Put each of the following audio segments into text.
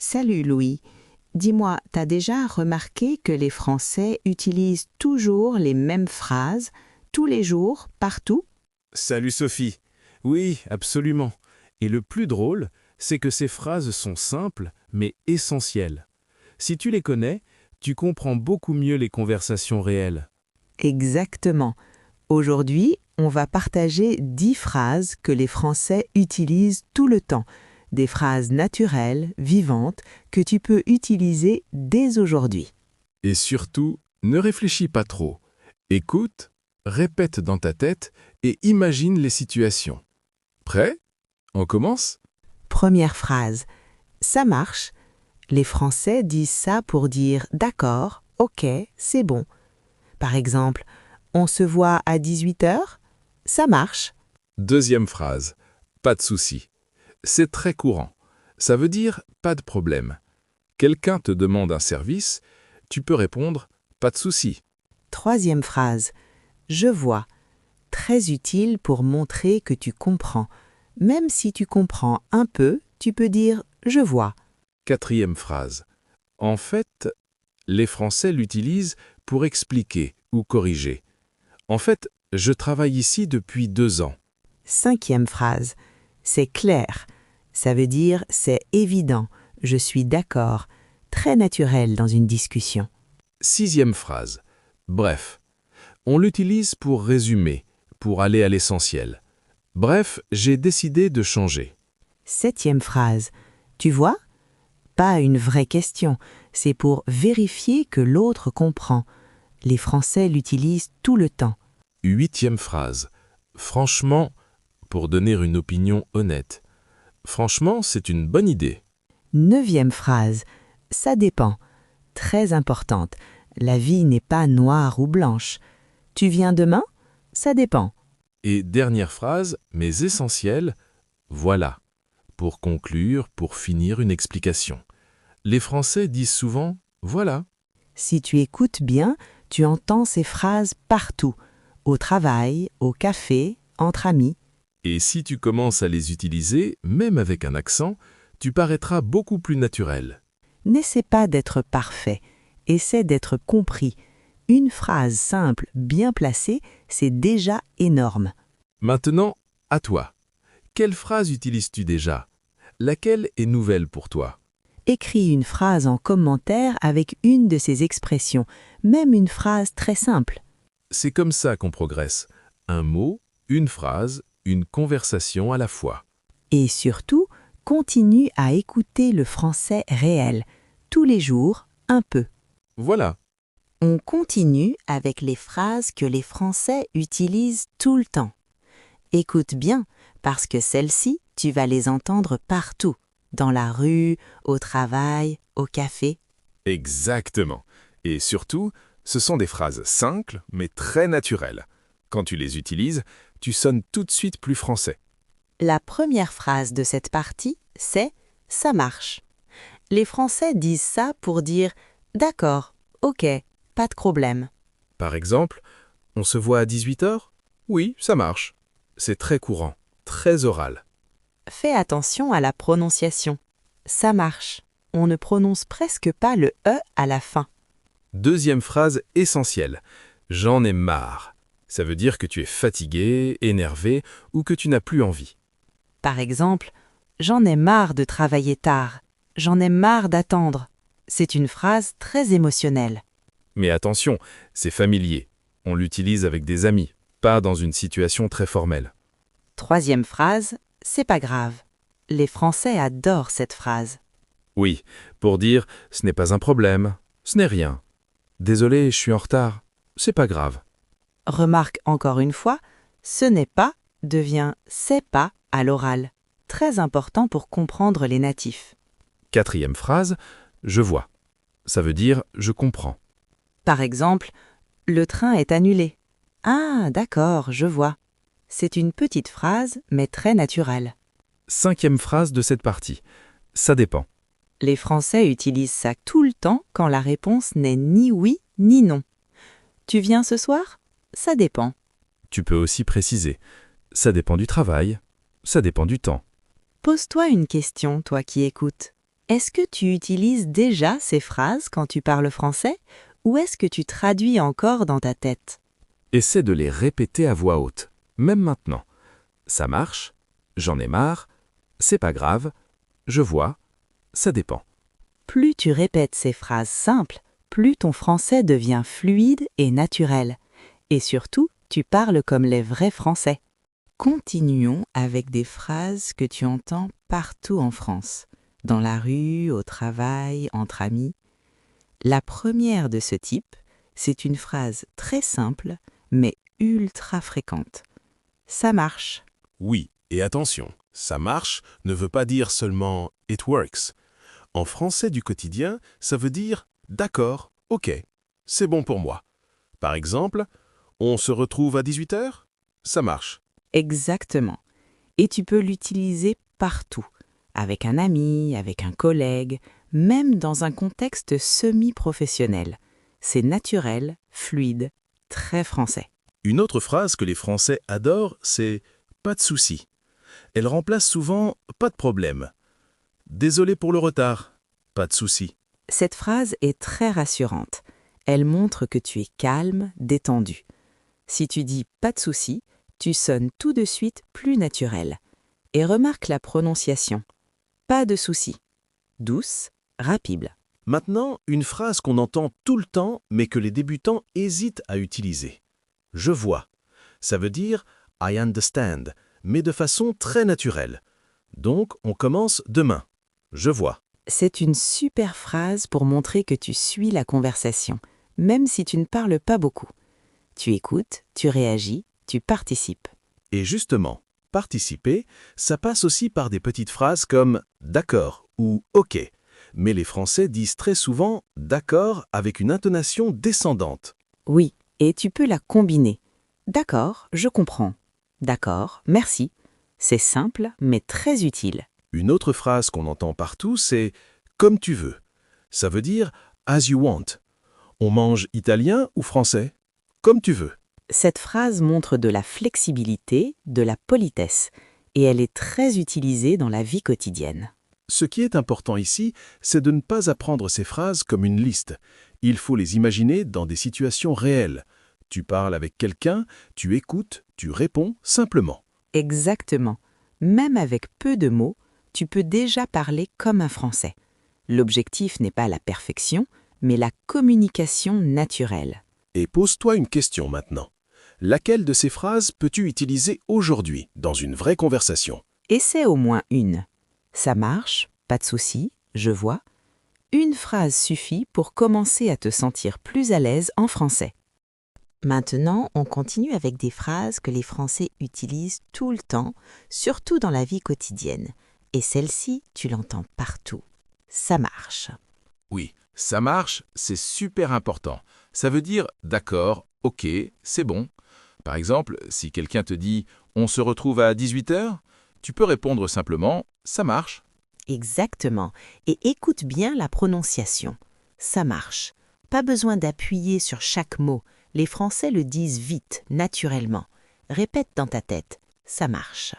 Salut Louis. Dis-moi, t'as déjà remarqué que les Français utilisent toujours les mêmes phrases, tous les jours, partout? Salut Sophie. Oui, absolument. Et le plus drôle, c'est que ces phrases sont simples, mais essentielles. Si tu les connais, tu comprends beaucoup mieux les conversations réelles. Exactement. Aujourd'hui, on va partager 10 phrases que les Français utilisent tout le temps. Des phrases naturelles, vivantes, que tu peux utiliser dès aujourd'hui. Et surtout, ne réfléchis pas trop. Écoute, répète dans ta tête et imagine les situations. Prêt? On commence? Première phrase. Ça marche. Les Français disent ça pour dire d'accord, ok, c'est bon. Par exemple, on se voit à 18 heures? Ça marche. Deuxième phrase. Pas de souci. C'est très courant. Ça veut dire pas de problème. Quelqu'un te demande un service, tu peux répondre pas de souci. Troisième phrase. Je vois. Très utile pour montrer que tu comprends. Même si tu comprends un peu, tu peux dire je vois. Quatrième phrase. En fait, les Français l'utilisent pour expliquer ou corriger. En fait, je travaille ici depuis 2 ans. Cinquième phrase. C'est clair. Ça veut dire c'est évident. Je suis d'accord. Très naturel dans une discussion. Sixième phrase. Bref. On l'utilise pour résumer, pour aller à l'essentiel. Bref, j'ai décidé de changer. Septième phrase. Tu vois? Pas une vraie question. C'est pour vérifier que l'autre comprend. Les Français l'utilisent tout le temps. Huitième phrase. Franchement, pour donner une opinion honnête. Franchement, c'est une bonne idée. Neuvième phrase. Ça dépend. Très importante. La vie n'est pas noire ou blanche. Tu viens demain? Ça dépend. Et dernière phrase, mais essentielle, voilà. Pour conclure, pour finir une explication. Les Français disent souvent « voilà ». Si tu écoutes bien, tu entends ces phrases partout. Au travail, au café, entre amis. Et si tu commences à les utiliser, même avec un accent, tu paraîtras beaucoup plus naturel. N'essaie pas d'être parfait. Essaie d'être compris. Une phrase simple, bien placée, c'est déjà énorme. Maintenant, à toi. Quelle phrase utilises-tu déjà? Laquelle est nouvelle pour toi? Écris une phrase en commentaire avec une de ces expressions, même une phrase très simple. C'est comme ça qu'on progresse. Un mot, une phrase, une conversation à la fois. Et surtout, continue à écouter le français réel, tous les jours, un peu. Voilà. On continue avec les phrases que les Français utilisent tout le temps. Écoute bien, parce que celles-ci, tu vas les entendre partout, dans la rue, au travail, au café. Exactement. Et surtout, ce sont des phrases simples, mais très naturelles. Quand tu les utilises, tu sonnes tout de suite plus français. La première phrase de cette partie, c'est « ça marche ». Les Français disent ça pour dire « d'accord, ok, pas de problème ». Par exemple, on se voit à 18 heures? Oui, ça marche. C'est très courant, très oral. Fais attention à la prononciation. Ça marche. On ne prononce presque pas le « e » à la fin. Deuxième phrase essentielle. J'en ai marre. Ça veut dire que tu es fatigué, énervé ou que tu n'as plus envie. Par exemple, « J'en ai marre de travailler tard. J'en ai marre d'attendre ». C'est une phrase très émotionnelle. Mais attention, c'est familier. On l'utilise avec des amis, pas dans une situation très formelle. Troisième phrase, « c'est pas grave ». Les Français adorent cette phrase. Oui, pour dire « ce n'est pas un problème, ce n'est rien ». Désolé, je suis en retard, c'est pas grave. Remarque encore une fois, « ce n'est pas » devient « c'est pas » à l'oral. Très important pour comprendre les natifs. Quatrième phrase, je vois. Ça veut dire je comprends. Par exemple, « le train est annulé ». Ah, d'accord, je vois. C'est une petite phrase, mais très naturelle. Cinquième phrase de cette partie, ça dépend. Les Français utilisent ça tout le temps quand la réponse n'est ni oui ni non. Tu viens ce soir? Ça dépend. Tu peux aussi préciser. Ça dépend du travail, ça dépend du temps. Pose-toi une question, toi qui écoutes. Est-ce que tu utilises déjà ces phrases quand tu parles français ou est-ce que tu traduis encore dans ta tête? Essaie de les répéter à voix haute, même maintenant. Ça marche, j'en ai marre, c'est pas grave, je vois, ça dépend. Plus tu répètes ces phrases simples, plus ton français devient fluide et naturel. Et surtout, tu parles comme les vrais Français. Continuons avec des phrases que tu entends partout en France, dans la rue, au travail, entre amis. La première de ce type, c'est une phrase très simple, mais ultra fréquente. Ça marche. Oui, et attention, ça marche ne veut pas dire seulement it works. En français du quotidien, ça veut dire d'accord, ok, c'est bon pour moi. Par exemple, on se retrouve à 18h? Ça marche. Exactement. Et tu peux l'utiliser partout, avec un ami, avec un collègue, même dans un contexte semi-professionnel. C'est naturel, fluide, très français. Une autre phrase que les Français adorent, c'est « pas de souci ». Elle remplace souvent « pas de problème ». Désolé pour le retard, pas de souci. Cette phrase est très rassurante. Elle montre que tu es calme, détendu. Si tu dis « pas de souci », tu sonnes tout de suite plus naturel. Et remarque la prononciation. Pas de souci. Douce, rapide. Maintenant, une phrase qu'on entend tout le temps, mais que les débutants hésitent à utiliser. « Je vois ». Ça veut dire « I understand », mais de façon très naturelle. Donc, on commence demain. « Je vois ». C'est une super phrase pour montrer que tu suis la conversation, même si tu ne parles pas beaucoup. Tu écoutes, tu réagis, tu participes. Et justement, participer, ça passe aussi par des petites phrases comme « d'accord » ou « ok ». Mais les Français disent très souvent « d'accord » avec une intonation descendante. Oui, et tu peux la combiner. D'accord, je comprends. D'accord, merci. C'est simple, mais très utile. Une autre phrase qu'on entend partout, c'est « comme tu veux ». Ça veut dire « as you want ». On mange italien ou français? Comme tu veux. Cette phrase montre de la flexibilité, de la politesse, et elle est très utilisée dans la vie quotidienne. Ce qui est important ici, c'est de ne pas apprendre ces phrases comme une liste. Il faut les imaginer dans des situations réelles. Tu parles avec quelqu'un, tu écoutes, tu réponds simplement. Exactement. Même avec peu de mots, tu peux déjà parler comme un Français. L'objectif n'est pas la perfection, mais la communication naturelle. Et pose-toi une question maintenant. Laquelle de ces phrases peux-tu utiliser aujourd'hui dans une vraie conversation? Essaie au moins une. Ça marche, pas de souci, je vois. Une phrase suffit pour commencer à te sentir plus à l'aise en français. Maintenant, on continue avec des phrases que les Français utilisent tout le temps, surtout dans la vie quotidienne. Et celle-ci, tu l'entends partout. Ça marche. Oui, ça marche, c'est super important. Ça veut dire d'accord, ok, c'est bon. Par exemple, si quelqu'un te dit « on se retrouve à 18h », tu peux répondre simplement « ça marche ». Exactement. Et écoute bien la prononciation. Ça marche. Pas besoin d'appuyer sur chaque mot. Les Français le disent vite, naturellement. Répète dans ta tête. Ça marche.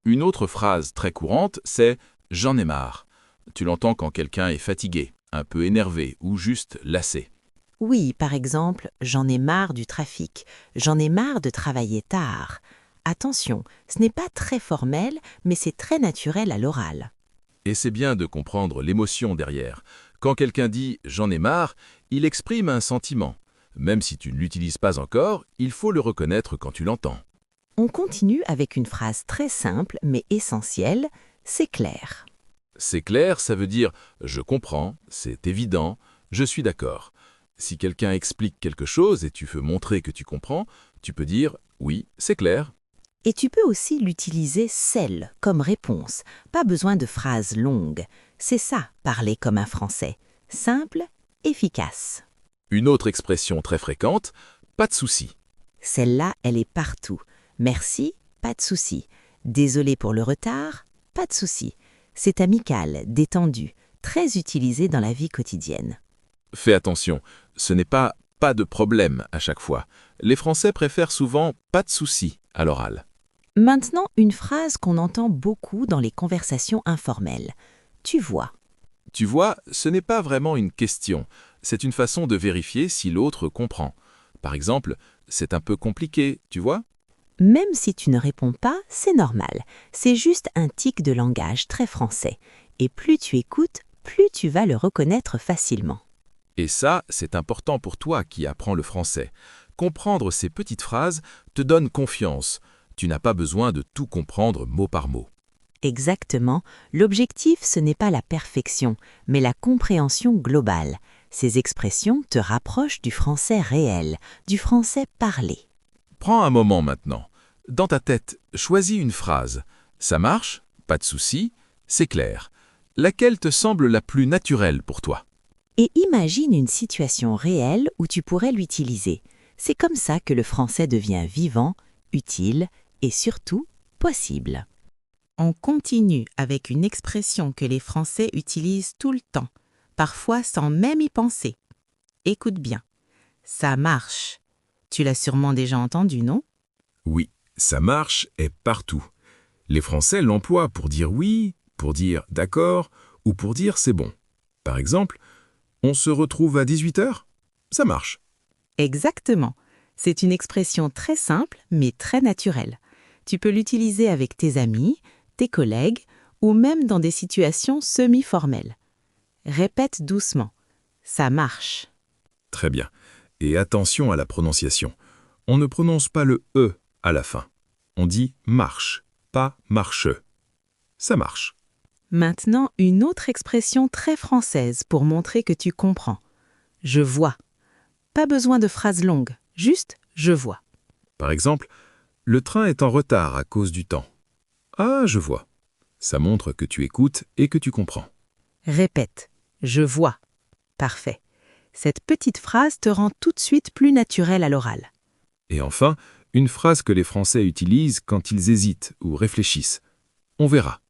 Une autre phrase très courante, c'est « j'en ai marre ». Tu l'entends quand quelqu'un est fatigué, un peu énervé ou juste lassé. Oui, par exemple, j'en ai marre du trafic. J'en ai marre de travailler tard. Attention, ce n'est pas très formel, mais c'est très naturel à l'oral. Et c'est bien de comprendre l'émotion derrière. Quand quelqu'un dit « j'en ai marre », il exprime un sentiment. Même si tu ne l'utilises pas encore, il faut le reconnaître quand tu l'entends. On continue avec une phrase très simple mais essentielle, c'est clair. C'est clair, ça veut dire « je comprends »,« c'est évident »,« je suis d'accord ». Si quelqu'un explique quelque chose et tu veux montrer que tu comprends, tu peux dire « oui, c'est clair ». Et tu peux aussi l'utiliser celle comme réponse. Pas besoin de phrases longues. C'est ça, parler comme un Français. Simple, efficace. Une autre expression très fréquente, « pas de souci ». Celle-là, elle est partout. Merci, pas de souci. Désolé pour le retard, pas de souci. C'est amical, détendu, très utilisé dans la vie quotidienne. Fais attention, ce n'est pas « pas de problème » à chaque fois. Les Français préfèrent souvent « pas de souci » à l'oral. Maintenant, une phrase qu'on entend beaucoup dans les conversations informelles. Tu vois. Tu vois, ce n'est pas vraiment une question, c'est une façon de vérifier si l'autre comprend. Par exemple, c'est un peu compliqué, tu vois? Même si tu ne réponds pas, c'est normal. C'est juste un tic de langage très français. Et plus tu écoutes, plus tu vas le reconnaître facilement. Et ça, c'est important pour toi qui apprends le français. Comprendre ces petites phrases te donne confiance. Tu n'as pas besoin de tout comprendre mot par mot. Exactement, l'objectif ce n'est pas la perfection, mais la compréhension globale. Ces expressions te rapprochent du français réel, du français parlé. Prends un moment maintenant. Dans ta tête, choisis une phrase. Ça marche? Pas de souci? C'est clair. Laquelle te semble la plus naturelle pour toi? Et imagine une situation réelle où tu pourrais l'utiliser. C'est comme ça que le français devient vivant, utile et surtout possible. On continue avec une expression que les Français utilisent tout le temps, parfois sans même y penser. Écoute bien. Ça marche. Tu l'as sûrement déjà entendu, non? Oui, ça marche est partout. Les Français l'emploient pour dire oui, pour dire d'accord ou pour dire c'est bon. Par exemple, on se retrouve à 18h? Ça marche. Exactement. C'est une expression très simple mais très naturelle. Tu peux l'utiliser avec tes amis, tes collègues ou même dans des situations semi-formelles. Répète doucement. Ça marche. Très bien. Et attention à la prononciation. On ne prononce pas le E à la fin. On dit marche, pas marche. Ça marche. Maintenant, une autre expression très française pour montrer que tu comprends. Je vois. Pas besoin de phrases longues, juste je vois. Par exemple, le train est en retard à cause du temps. Ah, je vois. Ça montre que tu écoutes et que tu comprends. Répète. Je vois. Parfait. Cette petite phrase te rend tout de suite plus naturelle à l'oral. Et enfin, une phrase que les Français utilisent quand ils hésitent ou réfléchissent. On verra.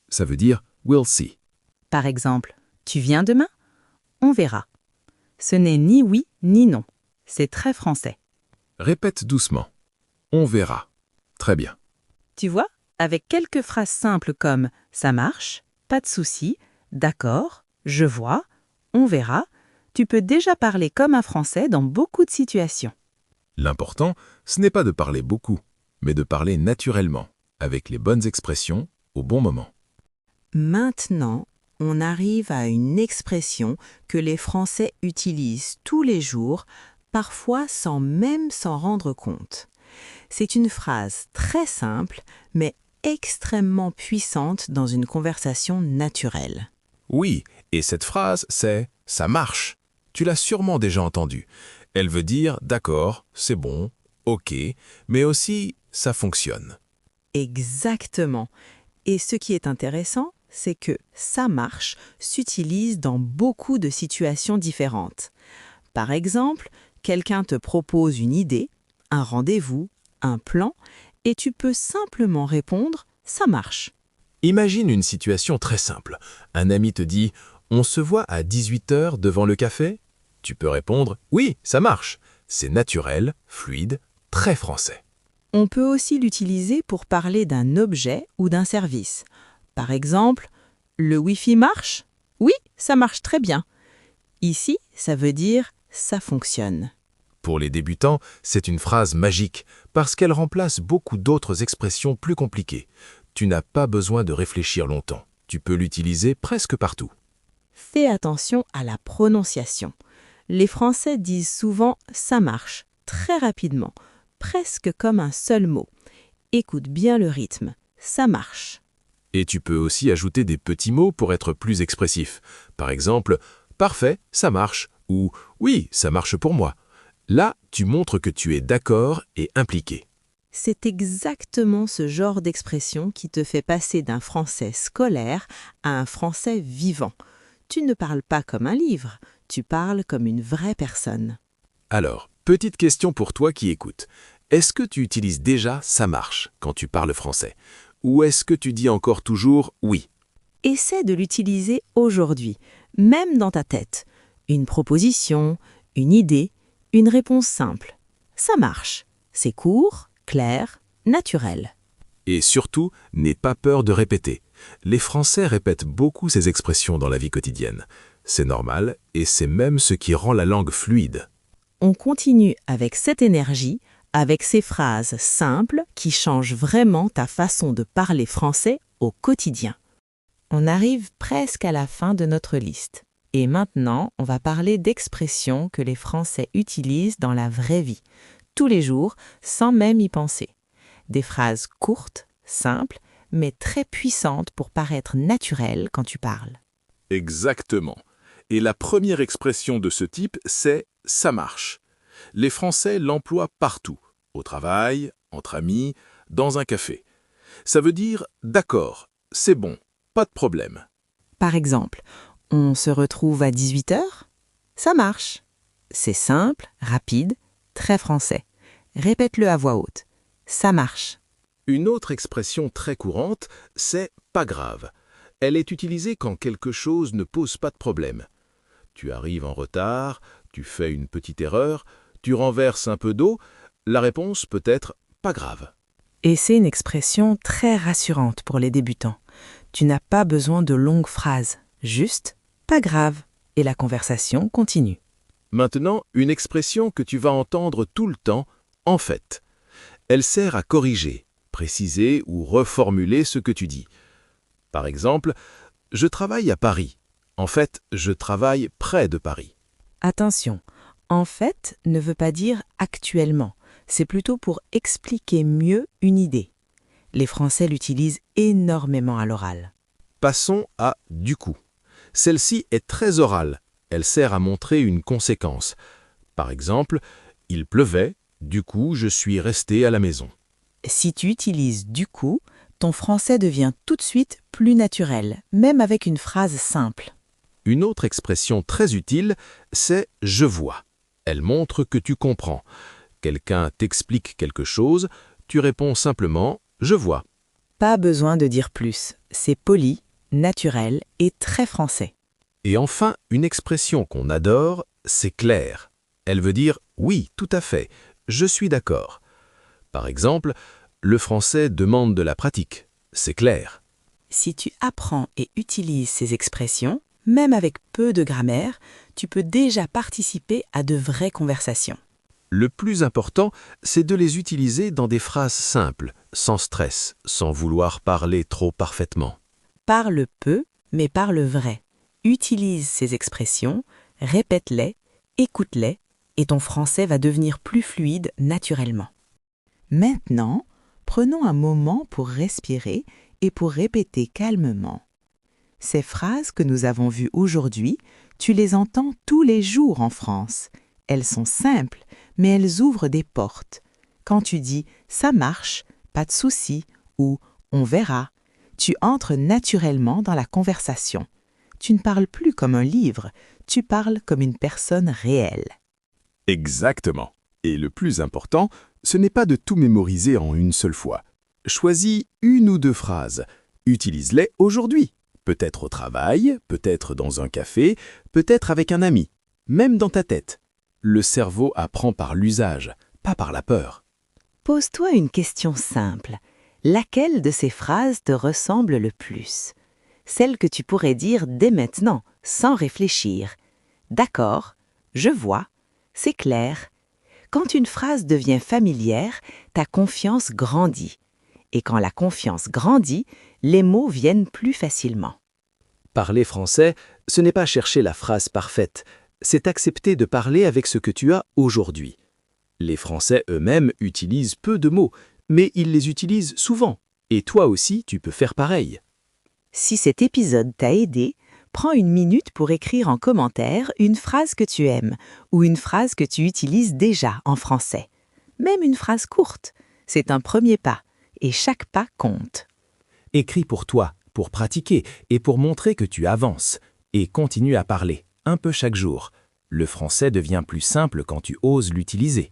Ça veut dire we'll see. Par exemple, tu viens demain? On verra. Ce n'est ni oui ni non. C'est très français. Répète doucement. On verra. Très bien. Tu vois, avec quelques phrases simples comme ça marche, pas de souci, d'accord, je vois, on verra, tu peux déjà parler comme un Français dans beaucoup de situations. L'important, ce n'est pas de parler beaucoup, mais de parler naturellement, avec les bonnes expressions, au bon moment. Maintenant, on arrive à une expression que les Français utilisent tous les jours, parfois sans même s'en rendre compte. C'est une phrase très simple, mais extrêmement puissante dans une conversation naturelle. Oui, et cette phrase, c'est « ça marche ». Tu l'as sûrement déjà entendue. Elle veut dire « d'accord, c'est bon, ok », mais aussi « ça fonctionne ». Exactement. Et ce qui est intéressant, c'est que « ça marche » s'utilise dans beaucoup de situations différentes. Par exemple, quelqu'un te propose une idée, un rendez-vous, un plan, et tu peux simplement répondre « ça marche ». Imagine une situation très simple. Un ami te dit « on se voit à 18h devant le café ?» Tu peux répondre « oui, ça marche ». C'est naturel, fluide, très français. On peut aussi l'utiliser pour parler d'un objet ou d'un service. Par exemple, « le Wi-Fi marche ?» Oui, ça marche très bien. Ici, ça veut dire « ça fonctionne ». Pour les débutants, c'est une phrase magique parce qu'elle remplace beaucoup d'autres expressions plus compliquées. Tu n'as pas besoin de réfléchir longtemps. Tu peux l'utiliser presque partout. Fais attention à la prononciation. Les Français disent souvent « ça marche » très rapidement, presque comme un seul mot. Écoute bien le rythme. Ça marche. Et tu peux aussi ajouter des petits mots pour être plus expressif. Par exemple, « parfait, ça marche » ou « oui, ça marche pour moi ». Là, tu montres que tu es d'accord et impliqué. C'est exactement ce genre d'expression qui te fait passer d'un français scolaire à un français vivant. Tu ne parles pas comme un livre, tu parles comme une vraie personne. Alors, petite question pour toi qui écoutes. Est-ce que tu utilises déjà « ça marche » quand tu parles français? Ou est-ce que tu dis encore toujours « oui » ? Essaie de l'utiliser aujourd'hui, même dans ta tête. Une proposition, une idée, une réponse simple. Ça marche. C'est court, clair, naturel. Et surtout, n'aie pas peur de répéter. Les Français répètent beaucoup ces expressions dans la vie quotidienne. C'est normal et c'est même ce qui rend la langue fluide. On continue avec cette énergie, avec ces phrases simples qui changent vraiment ta façon de parler français au quotidien. On arrive presque à la fin de notre liste. Et maintenant, on va parler d'expressions que les Français utilisent dans la vraie vie, tous les jours, sans même y penser. Des phrases courtes, simples, mais très puissantes pour paraître naturelles quand tu parles. Exactement. Et la première expression de ce type, c'est « ça marche ». Les Français l'emploient partout, au travail, entre amis, dans un café. Ça veut dire « d'accord, c'est bon, pas de problème ». Par exemple, on se retrouve à 18h? Ça marche. C'est simple, rapide, très français. Répète-le à voix haute. Ça marche. Une autre expression très courante, c'est « pas grave ». Elle est utilisée quand quelque chose ne pose pas de problème. Tu arrives en retard, tu fais une petite erreur, tu renverses un peu d'eau, la réponse peut être « pas grave ». Et c'est une expression très rassurante pour les débutants. Tu n'as pas besoin de longues phrases, juste « pas grave » et la conversation continue. Maintenant, une expression que tu vas entendre tout le temps, « en fait ». Elle sert à corriger, préciser ou reformuler ce que tu dis. Par exemple, « Je travaille à Paris ». En fait, je travaille près de Paris. Attention, en fait ne veut pas dire actuellement. C'est plutôt pour expliquer mieux une idée. Les Français l'utilisent énormément à l'oral. Passons à « du coup ». Celle-ci est très orale. Elle sert à montrer une conséquence. Par exemple, « Il pleuvait, du coup je suis resté à la maison ». Si tu utilises « du coup », ton français devient tout de suite plus naturel, même avec une phrase simple. Une autre expression très utile, c'est « je vois ». Elle montre que tu comprends. Quelqu'un t'explique quelque chose, tu réponds simplement « je vois ». Pas besoin de dire plus, c'est poli, naturel et très français. Et enfin, une expression qu'on adore, c'est clair. Elle veut dire « oui, tout à fait, je suis d'accord ». Par exemple, le français demande de la pratique. C'est clair. Si tu apprends et utilises ces expressions, même avec peu de grammaire, tu peux déjà participer à de vraies conversations. Le plus important, c'est de les utiliser dans des phrases simples, sans stress, sans vouloir parler trop parfaitement. Parle peu, mais parle vrai. Utilise ces expressions, répète-les, écoute-les, et ton français va devenir plus fluide naturellement. Maintenant, prenons un moment pour respirer et pour répéter calmement. Ces phrases que nous avons vues aujourd'hui, tu les entends tous les jours en France. Elles sont simples, mais elles ouvrent des portes. Quand tu dis « ça marche »,« pas de souci » ou « on verra », tu entres naturellement dans la conversation. Tu ne parles plus comme un livre, tu parles comme une personne réelle. Exactement. Et le plus important, ce n'est pas de tout mémoriser en une seule fois. Choisis une ou deux phrases. Utilise-les aujourd'hui. Peut-être au travail, peut-être dans un café, peut-être avec un ami, même dans ta tête. Le cerveau apprend par l'usage, pas par la peur. Pose-toi une question simple. Laquelle de ces phrases te ressemble le plus? Celle que tu pourrais dire dès maintenant, sans réfléchir. D'accord, je vois, c'est clair. Quand une phrase devient familière, ta confiance grandit. Et quand la confiance grandit, les mots viennent plus facilement. Parler français, ce n'est pas chercher la phrase parfaite, c'est accepter de parler avec ce que tu as aujourd'hui. Les Français eux-mêmes utilisent peu de mots, mais ils les utilisent souvent. Et toi aussi, tu peux faire pareil. Si cet épisode t'a aidé, prends une minute pour écrire en commentaire une phrase que tu aimes ou une phrase que tu utilises déjà en français. Même une phrase courte, c'est un premier pas et chaque pas compte. Écris pour toi, pour pratiquer et pour montrer que tu avances. Et continue à parler, un peu chaque jour. Le français devient plus simple quand tu oses l'utiliser.